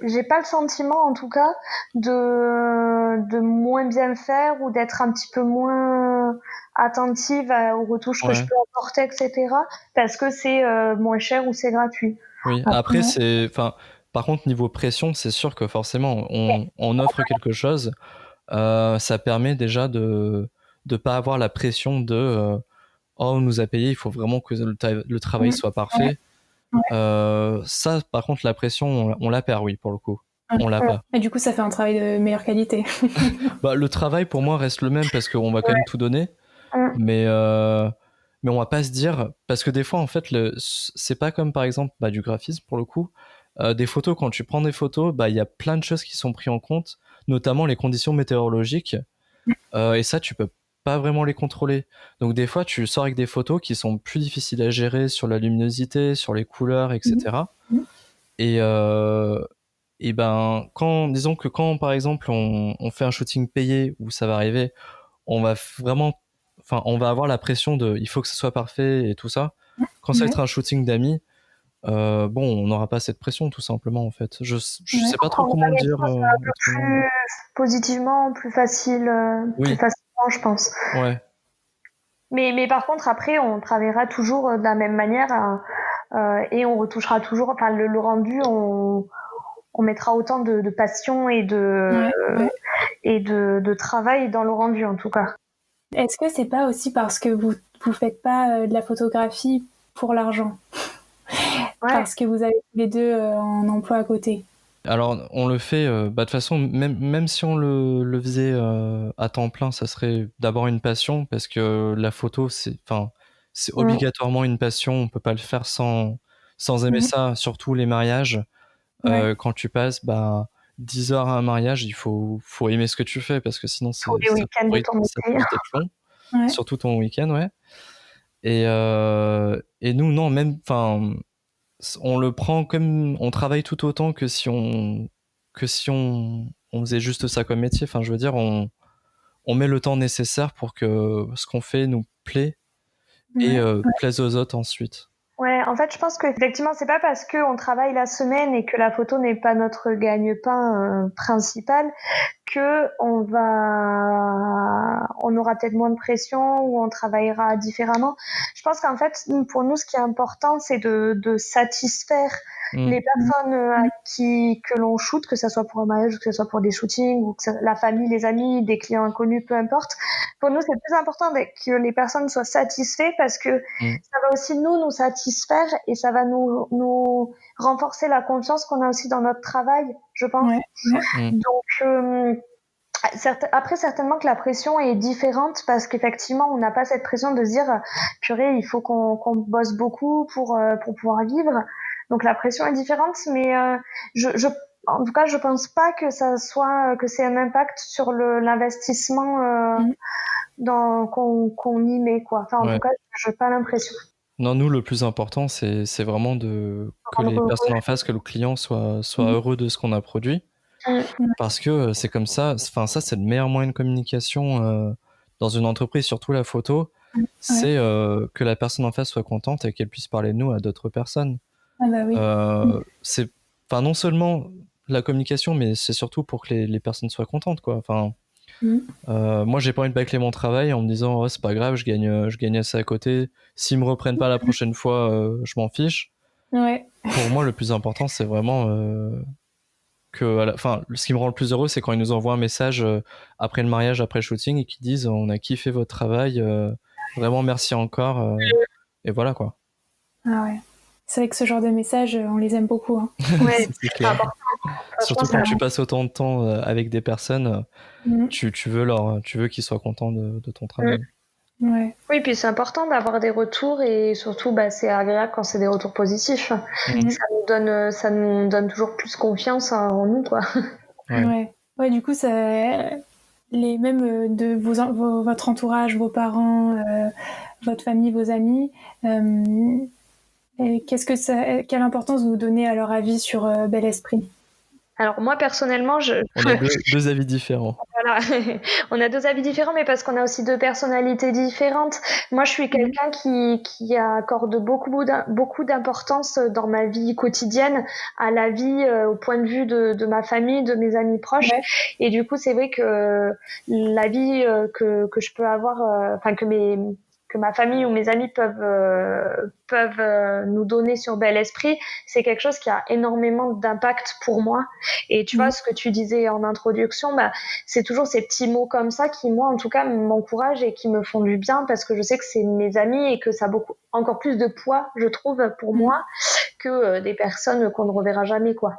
j'ai pas le sentiment, en tout cas, de moins bien faire ou d'être un petit peu moins attentive aux retouches que je peux apporter, etc. Parce que c'est moins cher ou c'est gratuit. Oui, après par contre, niveau pression, c'est sûr que forcément, on offre quelque chose, ça permet déjà de pas avoir la pression de on nous a payé, il faut vraiment que le travail soit parfait. Ça, par contre, la pression, on la perd, oui, pour le coup. On l'a pas. Et du coup, ça fait un travail de meilleure qualité. Le travail, pour moi, reste le même parce qu'on va quand même tout donner. Mais on va pas se dire, parce que des fois, en fait, c'est pas comme par exemple du graphisme pour le coup. Des photos, quand tu prends des photos, il y a plein de choses qui sont prises en compte, notamment les conditions météorologiques. Et ça, tu peux pas vraiment les contrôler. Donc des fois, tu sors avec des photos qui sont plus difficiles à gérer sur la luminosité, sur les couleurs, etc. Et ben, disons que quand par exemple on fait un shooting payé où ça va arriver, on va vraiment, enfin, on va avoir la pression de, il faut que ce soit parfait et tout ça. Quand ça va être un shooting d'amis, bon, on n'aura pas cette pression tout simplement en fait. Je sais pas trop On comment va le les dire choses un peu autrement. plus positivement, plus Oui, facilement, je pense. ouais, Mais par contre, après, on travaillera toujours de la même manière et on retouchera toujours, enfin, le rendu, on mettra autant de passion et de travail dans le rendu, en tout cas. Est-ce que c'est pas aussi parce que vous faites pas de la photographie pour l'argent, Ouais. parce que vous avez tous les deux un emploi à côté? alors on le fait, de toute façon, même si on le faisait à temps plein, ça serait d'abord une passion parce que la photo, c'est obligatoirement une passion. On peut pas le faire sans aimer ça, surtout les mariages. Quand tu passes 10 heures à un mariage, il faut aimer ce que tu fais parce que sinon Tous les week-ends de ton ça peut métier. vite être long, surtout ton week-end, ouais. Et nous, non, même, enfin, on le prend comme, on travaille tout autant que si on faisait juste ça comme métier. Enfin, je veux dire, on met le temps nécessaire pour que ce qu'on fait nous plaît et plaise aux autres ensuite. Ouais, en fait, je pense qu'effectivement, c'est pas parce qu'on travaille la semaine et que la photo n'est pas notre gagne-pain principal que on aura peut-être moins de pression ou on travaillera différemment. Je pense qu'en fait, pour nous, ce qui est important, c'est de satisfaire les personnes que l'on shoot, que ça soit pour un mariage, que ce soit pour des shootings, ou que la famille, les amis, des clients inconnus, peu importe. Pour nous, c'est plus important que les personnes soient satisfaites parce que ça va aussi nous satisfaire et ça va nous renforcer la confiance qu'on a aussi dans notre travail, je pense. Donc, après, certainement que la pression est différente parce qu'effectivement, on n'a pas cette pression de se dire purée, il faut qu'on bosse beaucoup pour pouvoir vivre. Donc la pression est différente, mais en tout cas, je pense pas que que c'est un impact sur l'investissement qu'on y met, quoi. Enfin, en tout cas, je n'ai pas l'impression. Non, nous, le plus important, c'est vraiment que les personnes en face, que le client soit heureux de ce qu'on a produit. Parce que c'est comme ça, enfin, ça, c'est le meilleur moyen de communication dans une entreprise, surtout la photo. C'est que la personne en face soit contente et qu'elle puisse parler de nous à d'autres personnes. Ah bah oui. C'est, enfin, non seulement la communication, mais c'est surtout pour que les personnes soient contentes, quoi. Enfin, moi, j'ai pas envie de bâcler mon travail en me disant, oh, c'est pas grave, je gagne assez à côté. S'ils me reprennent pas la prochaine fois, je m'en fiche. Pour moi, le plus important, c'est vraiment enfin, ce qui me rend le plus heureux, c'est quand ils nous envoient un message après le mariage, après le shooting, et qu'ils disent, on a kiffé votre travail, vraiment merci encore, et voilà, quoi. Ah ouais. C'est vrai que ce genre de messages, on les aime beaucoup. Hein. C'est clair. Surtout quand tu passes autant de temps avec des personnes, tu veux qu'ils soient contents de ton travail. Oui, puis c'est important d'avoir des retours et surtout, c'est agréable quand c'est des retours positifs. Ça nous donne toujours plus confiance en nous, quoi. Ouais, du coup, même de votre entourage, vos parents, votre famille, vos amis, quelle importance vous donnez à leur avis sur Bel Esprit? Alors moi personnellement, on a deux avis différents. Voilà, on a deux avis différents, mais parce qu'on a aussi deux personnalités différentes. Moi, je suis quelqu'un qui accorde beaucoup d'importance dans ma vie quotidienne à la vie, au point de vue de ma famille, de mes amis proches. Et du coup, c'est vrai que la vie que je peux avoir, enfin que ma famille ou mes amis peuvent nous donner sur Bel Esprit, c'est quelque chose qui a énormément d'impact pour moi. Et tu vois, ce que tu disais en introduction, c'est toujours ces petits mots comme ça qui, moi, en tout cas, m'encouragent et qui me font du bien parce que je sais que c'est mes amis et que ça a encore plus de poids, je trouve, pour moi, que des personnes qu'on ne reverra jamais, quoi.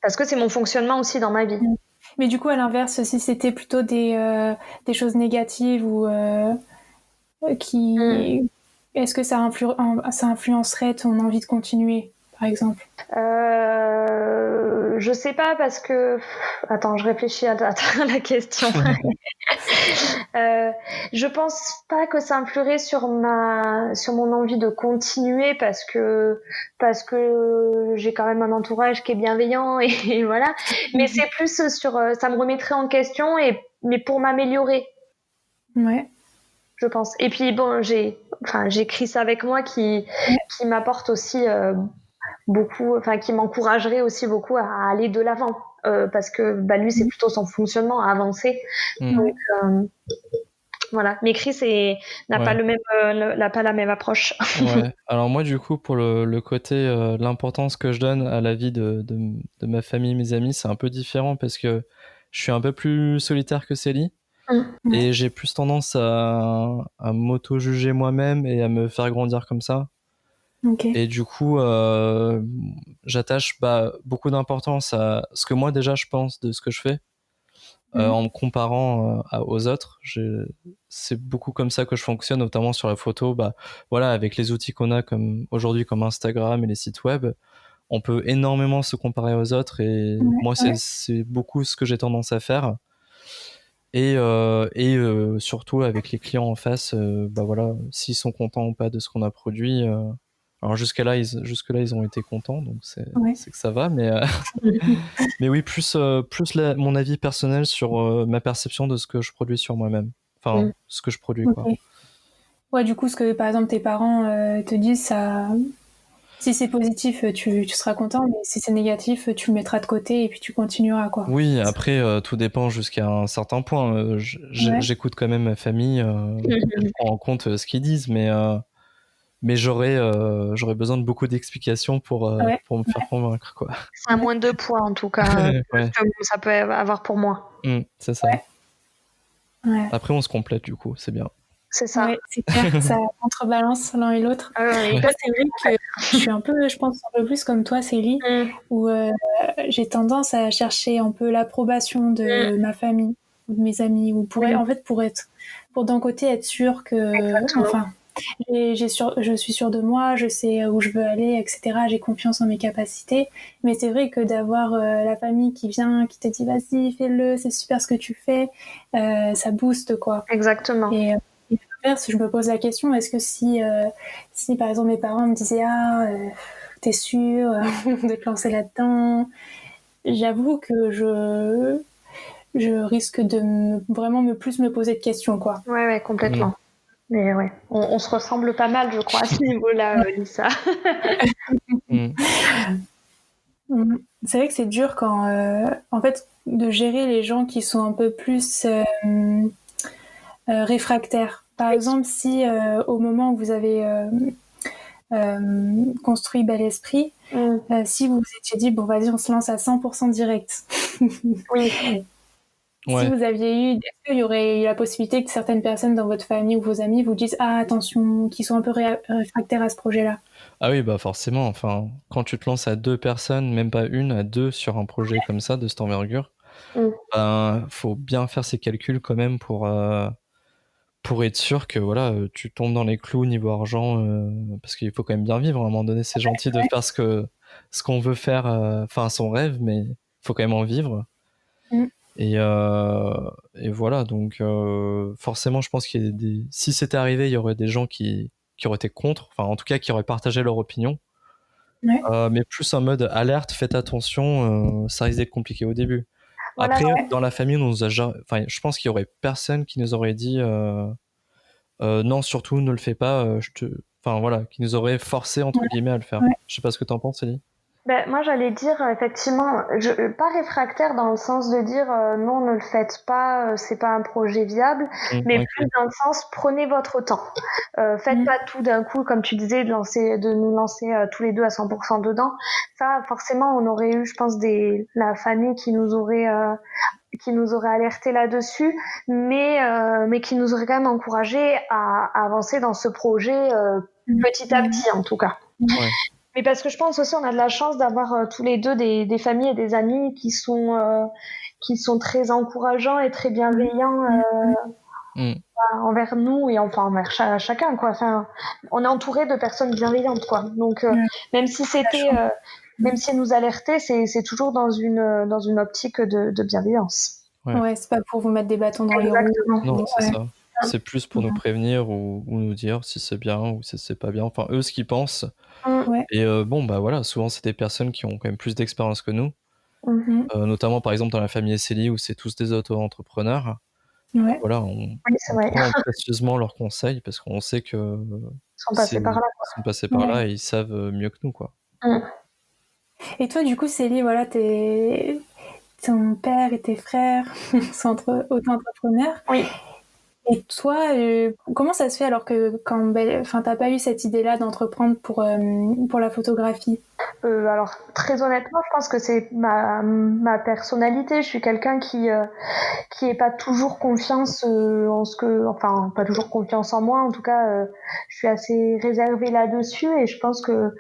Parce que c'est mon fonctionnement aussi dans ma vie. Mais du coup, à l'inverse, si c'était plutôt des choses négatives ou est-ce que ça influencerait ton envie de continuer, par exemple? Je sais pas parce que attends, je réfléchis à la question. Je pense pas que ça influerait sur mon envie de continuer parce que j'ai quand même un entourage qui est bienveillant et voilà. Mais c'est plus sur ça me remettrait en question mais pour m'améliorer. Ouais. Je pense. Et puis bon, j'ai Chris avec moi qui m'apporte aussi beaucoup, enfin qui m'encouragerait aussi beaucoup à aller de l'avant parce que lui c'est plutôt son fonctionnement à avancer. Donc voilà. Mais Chris n'a pas pas la même approche. Ouais. Alors moi du coup pour le côté l'importance que je donne à la vie de ma famille, mes amis, c'est un peu différent parce que je suis un peu plus solitaire que Célie. Et j'ai plus tendance à m'auto-juger moi-même et à me faire grandir comme ça. Okay. Et du coup, j'attache beaucoup d'importance à ce que moi déjà je pense de ce que je fais en me comparant aux autres. C'est beaucoup comme ça que je fonctionne, notamment sur la photo. Voilà, avec les outils qu'on a comme aujourd'hui comme Instagram et les sites web, on peut énormément se comparer aux autres et moi c'est beaucoup ce que j'ai tendance à faire. Et surtout avec les clients en face, voilà, s'ils sont contents ou pas de ce qu'on a produit. Alors jusque-là, ils ont été contents, donc c'est que ça va. Mais, mais oui, plus mon avis personnel sur ma perception de ce que je produis sur moi-même. Enfin, ce que je produis, quoi. Ouais, du coup, ce que par exemple tes parents te disent, ça... Si c'est positif, tu seras content, mais si c'est négatif, tu le mettras de côté et puis tu continueras, quoi. Oui, après, tout dépend jusqu'à un certain point. J'écoute quand même ma famille, je prends en compte ce qu'ils disent, mais j'aurais besoin de beaucoup d'explications pour me faire convaincre, quoi. C'est à moins de poids, en tout cas, que ça peut avoir pour moi. C'est ça. Ouais. Après, on se complète, du coup, c'est bien. C'est ça. Ouais, c'est clair, ça contrebalance l'un et l'autre. Moi, c'est vrai que je suis un peu plus comme toi, Célie, où j'ai tendance à chercher un peu l'approbation de ma famille ou de mes amis, ou pour d'un côté être sûre que, enfin, je suis sûre de moi, je sais où je veux aller, etc. J'ai confiance en mes capacités. Mais c'est vrai que d'avoir la famille qui vient, qui te dit vas-y, fais-le, c'est super ce que tu fais, ça booste, quoi. Exactement. Et à l'inverse, je me pose la question, est-ce que si par exemple mes parents me disaient t'es sûre de te lancer là-dedans, j'avoue que je risque de vraiment plus me poser de questions, quoi. Ouais, complètement. Mais ouais, on se ressemble pas mal, je crois, à ce niveau-là, Lisa. C'est vrai que c'est dur quand, en fait, de gérer les gens qui sont un peu plus réfractaires. Par exemple, si au moment où vous avez construit Bel Esprit, si vous vous étiez dit, bon, vas-y, on se lance à 100% direct. Si vous aviez est-ce qu'il y aurait eu la possibilité que certaines personnes dans votre famille ou vos amis vous disent attention, qui sont un peu réfractaires à ce projet-là? Ah oui, forcément. Enfin, quand tu te lances à 2 personnes, même pas une, à 2 sur un projet comme ça, de cette envergure, faut bien faire ses calculs quand même pour être sûr que voilà, tu tombes dans les clous niveau argent, parce qu'il faut quand même bien vivre. À un moment donné, c'est gentil de faire ce qu'on veut faire, enfin son rêve, mais il faut quand même en vivre. Et voilà, donc forcément, je pense qu'il y a si c'était arrivé, il y aurait des gens qui auraient été contre, enfin en tout cas qui auraient partagé leur opinion. Mais plus en mode alerte, faites attention, ça risque d'être compliqué au début. Voilà, après, dans la famille, je pense qu'il y aurait personne qui nous aurait dit non, surtout ne le fais pas, enfin voilà, qui nous aurait forcé entre guillemets à le faire. Je sais pas ce que t'en penses, Ellie. Moi, j'allais dire effectivement, pas réfractaire dans le sens de dire non, ne le faites pas, c'est pas un projet viable, mais plus dans le sens prenez votre temps. Faites pas tout d'un coup, comme tu disais, de nous lancer tous les deux à 100% dedans. Ça, forcément, on aurait eu, je pense, la famille qui nous aurait alerté là-dessus, mais qui nous aurait quand même encouragé à avancer dans ce projet petit à petit, en tout cas. Mais parce que je pense aussi on a de la chance d'avoir tous les deux des familles et des amis qui sont très encourageants et très bienveillants envers nous et enfin envers chacun, quoi. Enfin, on est entouré de personnes bienveillantes, quoi. Donc même si c'était même si nous alerter, c'est toujours dans une optique de bienveillance. Ouais, c'est pas pour vous mettre des bâtons dans les roues. Non, c'est ça. C'est plus pour nous prévenir ou nous dire si c'est bien ou si c'est pas bien. Enfin, eux, ce qu'ils pensent. Et bon, bah voilà, souvent c'est des personnes qui ont quand même plus d'expérience que nous. Notamment par exemple dans la famille Esseli où c'est tous des auto-entrepreneurs. Voilà, on prend précieusement leurs conseils parce qu'on sait que sont passés par là. Ils sont passés par là et ils savent mieux que nous, quoi. Et toi, du coup, Célie, voilà, ton père et tes frères sont auto-entrepreneurs. Oui. Et toi, comment ça se fait alors que t'as pas eu cette idée-là d'entreprendre pour la photographie? Alors très honnêtement, je pense que c'est ma personnalité. Je suis quelqu'un qui est pas toujours confiance pas toujours confiance en moi. En tout cas, je suis assez réservée là-dessus et je pense que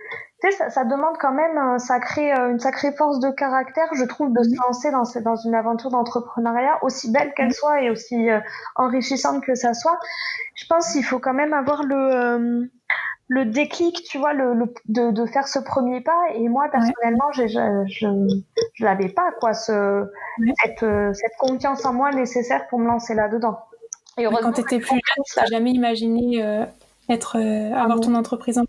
ça demande quand même une sacrée force de caractère, je trouve, de se lancer dans une aventure d'entrepreneuriat, aussi belle qu'elle soit et aussi enrichissante que ça soit. Je pense qu'il faut quand même avoir le déclic, tu vois, de faire ce premier pas. Et moi, personnellement, je l'avais pas, quoi, cette confiance en moi nécessaire pour me lancer là-dedans. Et quand tu étais plus jeune, tu n'as jamais imaginé avoir ton entreprise?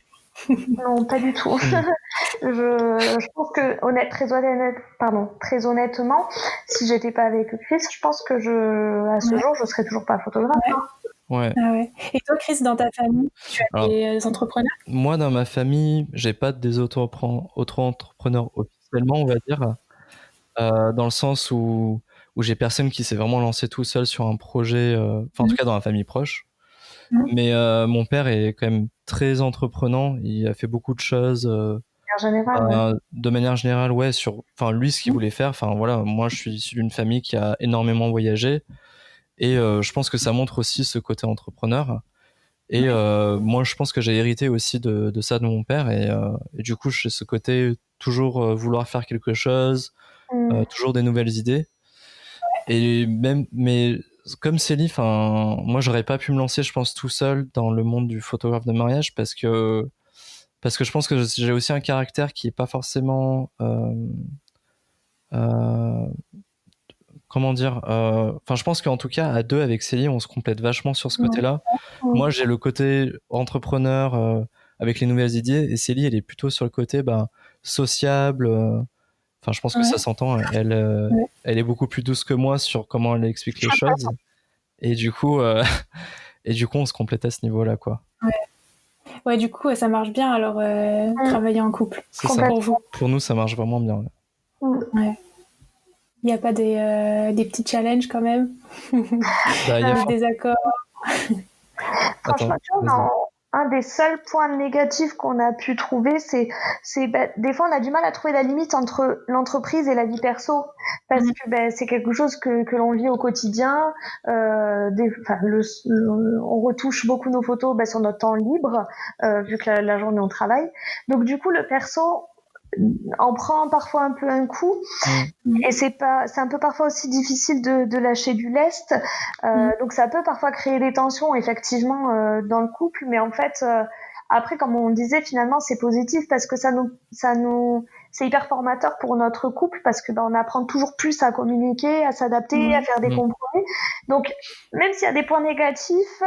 Non, pas du tout. Je pense que très honnêtement, si j'étais pas avec Chris, je pense que à ce jour, je serais toujours pas photographe. Ouais. Ah ouais. Et toi, Chris, dans ta famille, tu as des entrepreneurs? Moi, dans ma famille, j'ai pas des auto-entrepreneurs officiellement, on va dire, dans le sens où j'ai personne qui s'est vraiment lancé tout seul sur un projet, en tout cas dans la famille proche. Mais mon père est quand même très entreprenant. Il a fait beaucoup de choses. De manière générale, ouais, lui, ce qu'il voulait faire. Enfin, voilà, moi, je suis issu d'une famille qui a énormément voyagé. Et je pense que ça montre aussi ce côté entrepreneur. Et moi, je pense que j'ai hérité aussi de ça de mon père. Et du coup, j'ai ce côté toujours vouloir faire quelque chose, toujours des nouvelles idées. Mais comme Célie, moi, j'aurais pas pu me lancer, je pense, tout seul dans le monde du photographe de mariage parce que je pense que j'ai aussi un caractère qui est pas forcément comment dire, je pense qu'en tout cas à deux avec Célie on se complète vachement sur ce côté-là. Moi j'ai le côté entrepreneur avec les nouvelles idées et Célie elle est plutôt sur le côté sociable. Je pense que ça s'entend, elle est beaucoup plus douce que moi sur comment elle explique les choses et du coup on se complète à ce niveau-là, quoi. Ouais, du coup, ça marche bien, alors travailler en couple. C'est ça. Pour vous. Pour nous, ça marche vraiment bien. Ouais. Il n'y a pas des petits challenges quand même? Des désaccords? Franchement, un des seuls points négatifs qu'on a pu trouver, c'est des fois on a du mal à trouver la limite entre l'entreprise et la vie perso parce que c'est quelque chose que l'on vit au quotidien. On retouche beaucoup nos photos sur notre temps libre vu que la journée on travaille. Donc du coup le perso en prend parfois un peu un coup et c'est un peu parfois aussi difficile de lâcher du lest, donc ça peut parfois créer des tensions effectivement dans le couple, mais en fait après comme on disait finalement c'est positif parce que c'est hyper formateur pour notre couple parce que on apprend toujours plus à communiquer, à s'adapter, à faire des compromis. Donc même s'il y a des points négatifs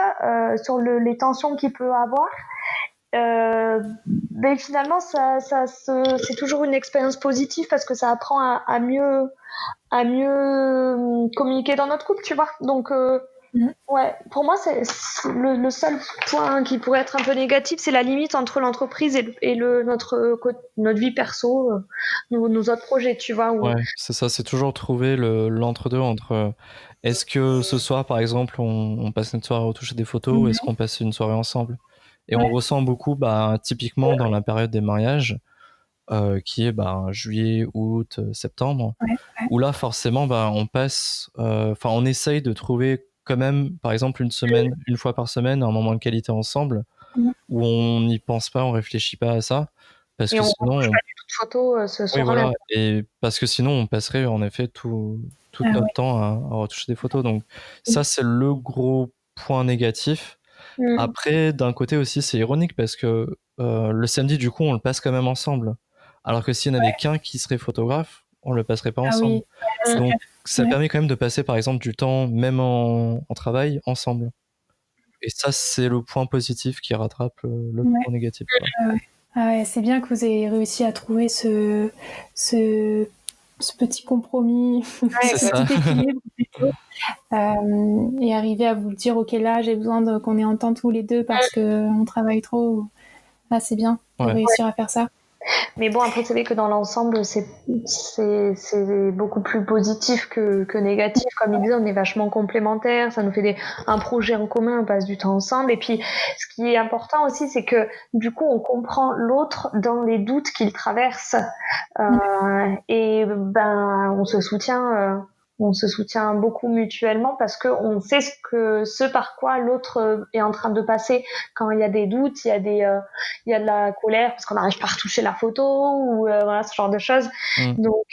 sur les tensions qu'il peut avoir, mais finalement c'est toujours une expérience positive parce que ça apprend à mieux communiquer dans notre couple, tu vois. Donc ouais, pour moi c'est le seul point qui pourrait être un peu négatif, c'est la limite entre l'entreprise et notre vie perso, nos autres projets, tu vois. Ouais, c'est ça, c'est toujours trouver l'entre-deux entre est-ce que ce soir par exemple on passe une soirée à retoucher des photos ou est-ce qu'on passe une soirée ensemble. Et on ressent beaucoup, typiquement dans la période des mariages, qui est juillet, août, septembre, où là forcément on passe, on essaye de trouver quand même, par exemple une fois par semaine, un moment de qualité ensemble, où on n'y pense pas, on réfléchit pas à ça, parce que sinon on pas du tout de photos ce soir-là. Et parce que sinon on passerait en effet tout notre temps à retoucher des photos. Donc ça c'est le gros point négatif. Après, d'un côté aussi, c'est ironique parce que le samedi, du coup, on le passe quand même ensemble. Alors que s'il n'y en avait qu'un qui serait photographe, on le passerait pas ensemble. Oui. Donc ça permet quand même de passer par exemple du temps, même en travail, ensemble. Et ça, c'est le point positif qui rattrape le point négatif. Ouais, c'est bien que vous ayez réussi à trouver ce petit compromis, ce petit équilibre plutôt, et arriver à vous dire ok, là j'ai besoin qu'on ait entente tous les deux parce qu'on travaille trop. Là c'est bien de réussir à faire ça. Mais bon, après, c'est vrai que dans l'ensemble, c'est beaucoup plus positif que négatif. Comme il disait, on est vachement complémentaires. Ça nous fait un projet en commun, on passe du temps ensemble. Et puis, ce qui est important aussi, c'est que du coup, on comprend l'autre dans les doutes qu'il traverse. Et on se soutient. On se soutient beaucoup mutuellement parce qu'on sait ce par quoi l'autre est en train de passer. Quand il y a des doutes, il y a de la colère parce qu'on n'arrive pas à retoucher la photo ou voilà, ce genre de choses. Donc,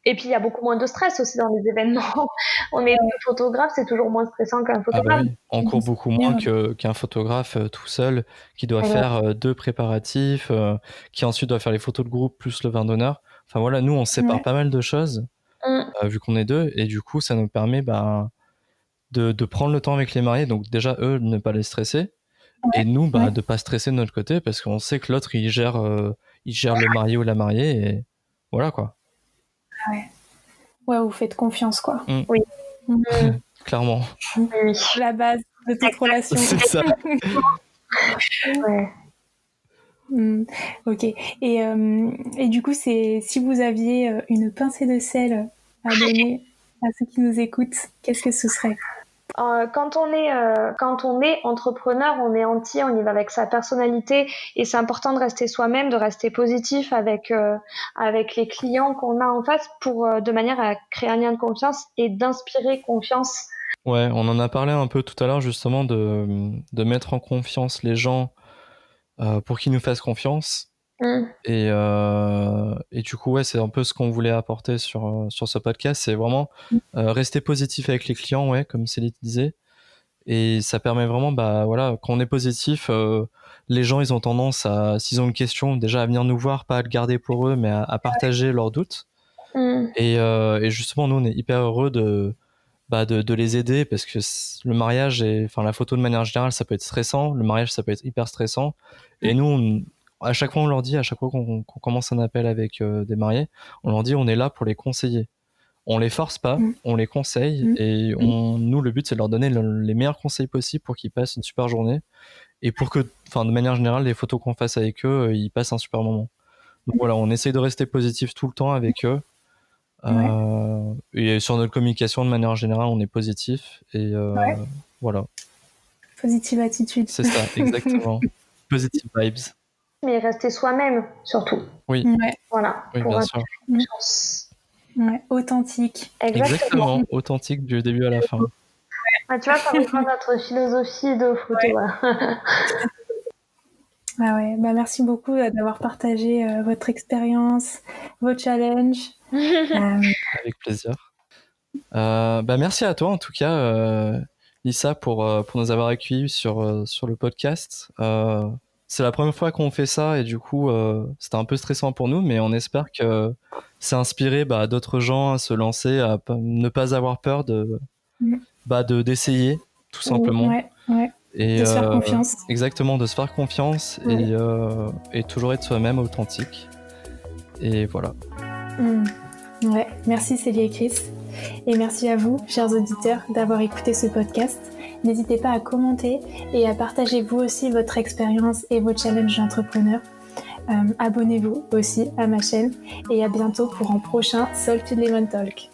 et puis il y a beaucoup moins de stress aussi dans les événements. On est photographe, c'est toujours moins stressant qu'un photographe. On court beaucoup moins qu'un photographe tout seul qui doit faire 2 préparatifs, qui ensuite doit faire les photos de groupe plus le vin d'honneur. Enfin voilà, nous on sépare pas mal de choses. Vu qu'on est 2, et du coup ça nous permet de prendre le temps avec les mariés, donc déjà eux de ne pas les stresser, et nous de pas stresser de notre côté parce qu'on sait que l'autre il gère le marié ou la mariée, et voilà quoi. Vous faites confiance quoi. Oui. Clairement. Oui. La base de toute relation. C'est ça. Ok. Et du coup, si vous aviez une pincée de sel à donner à ceux qui nous écoutent, qu'est-ce que ce serait ? Quand on est entrepreneur, on est entier, on y va avec sa personnalité, et c'est important de rester soi-même, de rester positif avec les clients qu'on a en face de manière à créer un lien de confiance et d'inspirer confiance. Ouais, on en a parlé un peu tout à l'heure justement de mettre en confiance les gens pour qu'ils nous fassent confiance. Et du coup, c'est un peu ce qu'on voulait apporter sur ce podcast, c'est vraiment rester positif avec les clients, comme Céline disait. Et ça permet vraiment, quand on est positif, les gens, ils ont tendance s'ils ont une question, déjà à venir nous voir, pas à le garder pour eux, mais à partager leurs doutes. Et justement, nous, on est hyper heureux de les aider parce que le mariage la photo de manière générale, ça peut être stressant. Le mariage, ça peut être hyper stressant. Et nous, à chaque fois, on leur dit, à chaque fois qu'on commence un appel avec des mariés, on leur dit, on est là pour les conseiller. On les force pas, on les conseille, et nous, le but, c'est de leur donner les meilleurs conseils possibles pour qu'ils passent une super journée et pour que, de manière générale, les photos qu'on fasse avec eux, ils passent un super moment. Donc voilà, on essaye de rester positif tout le temps avec eux. Et sur notre communication, de manière générale, on est positif, et voilà. Positive attitude. C'est ça, exactement. Positive vibes. Mais rester soi-même, surtout. Oui. Voilà. Oui, bien sûr. Authentique. Exactement, authentique du début à la fin. Tu vois, ça rejoint notre philosophie de photo. Merci beaucoup d'avoir partagé votre expérience, vos challenges. Avec plaisir. Merci à toi en tout cas, Lisa, pour nous avoir accueillis sur le podcast. C'est la première fois qu'on fait ça, et du coup c'était un peu stressant pour nous, mais on espère que ça a inspiré d'autres gens à se lancer, à ne pas avoir peur d'essayer tout simplement. Et de se faire confiance. Exactement, de se faire confiance, et toujours être soi-même, authentique. Et voilà. Merci Célie et Chris. Et merci à vous, chers auditeurs, d'avoir écouté ce podcast. N'hésitez pas à commenter et à partager vous aussi votre expérience et vos challenges d'entrepreneurs. Abonnez-vous aussi à ma chaîne, et à bientôt pour un prochain Salted Lemon Talk.